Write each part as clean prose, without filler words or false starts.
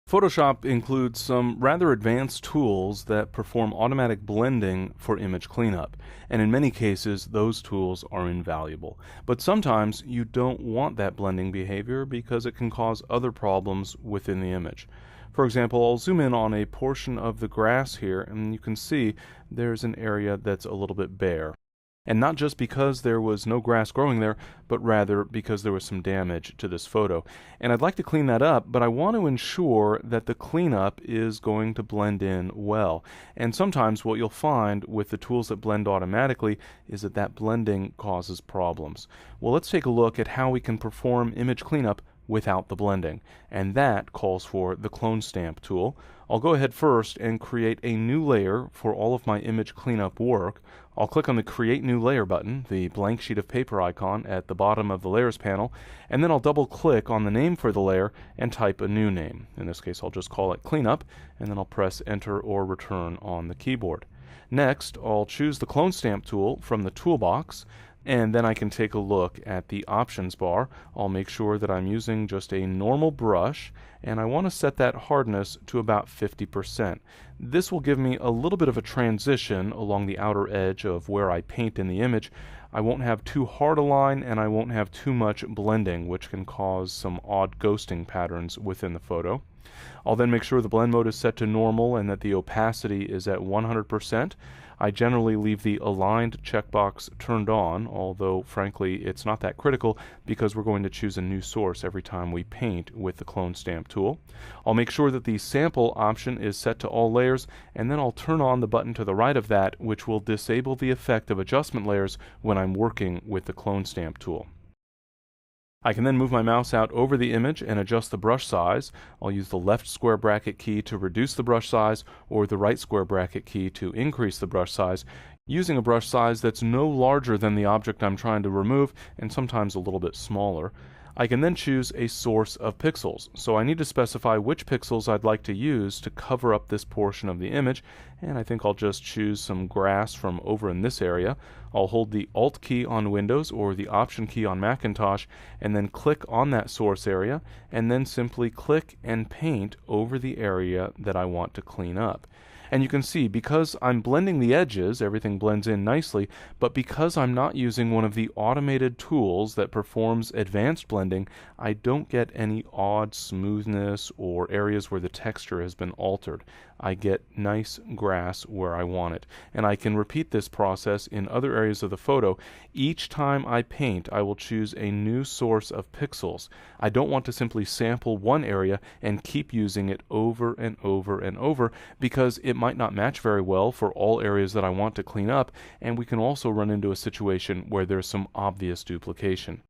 Photoshop includes some rather advanced tools that perform automatic blending for image cleanup, and in many cases those tools are invaluable. But sometimes you don't want that blending behavior because it can cause other problems within the image. For example, I'll zoom in on a portion of the grass here, and you can see there's an area that's a little bit bare. And not just because there was no grass growing there, but rather because there was some damage to this photo. And I'd like to clean that up, but I want to ensure that the cleanup is going to blend in well. And sometimes what you'll find with the tools that blend automatically is that blending causes problems. Well, let's take a look at how we can perform image cleanup without the blending, and that calls for the clone stamp tool. I'll go ahead first and create a new layer for all of my image cleanup work. I'll click on the Create New Layer button, the blank sheet of paper icon at the bottom of the Layers panel, and then I'll double click on the name for the layer and type a new name. In this case, I'll just call it Cleanup, and then I'll press Enter or Return on the keyboard. Next, I'll choose the Clone Stamp tool from the toolbox, and then I can take a look at the options bar. I'll make sure that I'm using just a normal brush, and I want to set that hardness to about 50%. This will give me a little bit of a transition along the outer edge of where I paint in the image. I won't have too hard a line, and I won't have too much blending, which can cause some odd ghosting patterns within the photo. I'll then make sure the blend mode is set to normal and that the opacity is at 100%. I generally leave the aligned checkbox turned on, although frankly it's not that critical because we're going to choose a new source every time we paint with the clone stamp tool. I'll make sure that the sample option is set to all layers, and then I'll turn on the button to the right of that, which will disable the effect of adjustment layers when I'm working with the clone stamp tool. I can then move my mouse out over the image and adjust the brush size. I'll use the left square bracket key to reduce the brush size or the right square bracket key to increase the brush size, using a brush size that's no larger than the object I'm trying to remove and sometimes a little bit smaller. I can then choose a source of pixels, so I need to specify which pixels I'd like to use to cover up this portion of the image, and I think I'll just choose some grass from over in this area. I'll hold the Alt key on Windows or the Option key on Macintosh and then click on that source area, and then simply click and paint over the area that I want to clean up. And you can see, because I'm blending the edges, everything blends in nicely, but because I'm not using one of the automated tools that performs advanced blending, I don't get any odd smoothness or areas where the texture has been altered. I get nice grass where I want it. And I can repeat this process in other areas of the photo. Each time I paint, I will choose a new source of pixels. I don't want to simply sample one area and keep using it over and over and over, because it might not match very well for all areas that I want to clean up, and we can also run into a situation where there's some obvious duplication.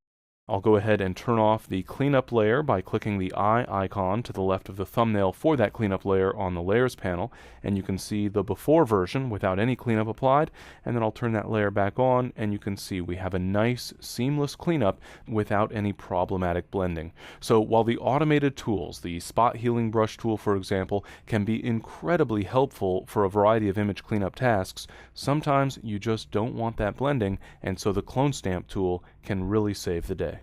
I'll go ahead and turn off the cleanup layer by clicking the eye icon to the left of the thumbnail for that cleanup layer on the layers panel, and you can see the before version without any cleanup applied, and then I'll turn that layer back on and you can see we have a nice seamless cleanup without any problematic blending. So while the automated tools, the spot healing brush tool for example, can be incredibly helpful for a variety of image cleanup tasks, sometimes you just don't want that blending, and so the clone stamp tool can really save the day.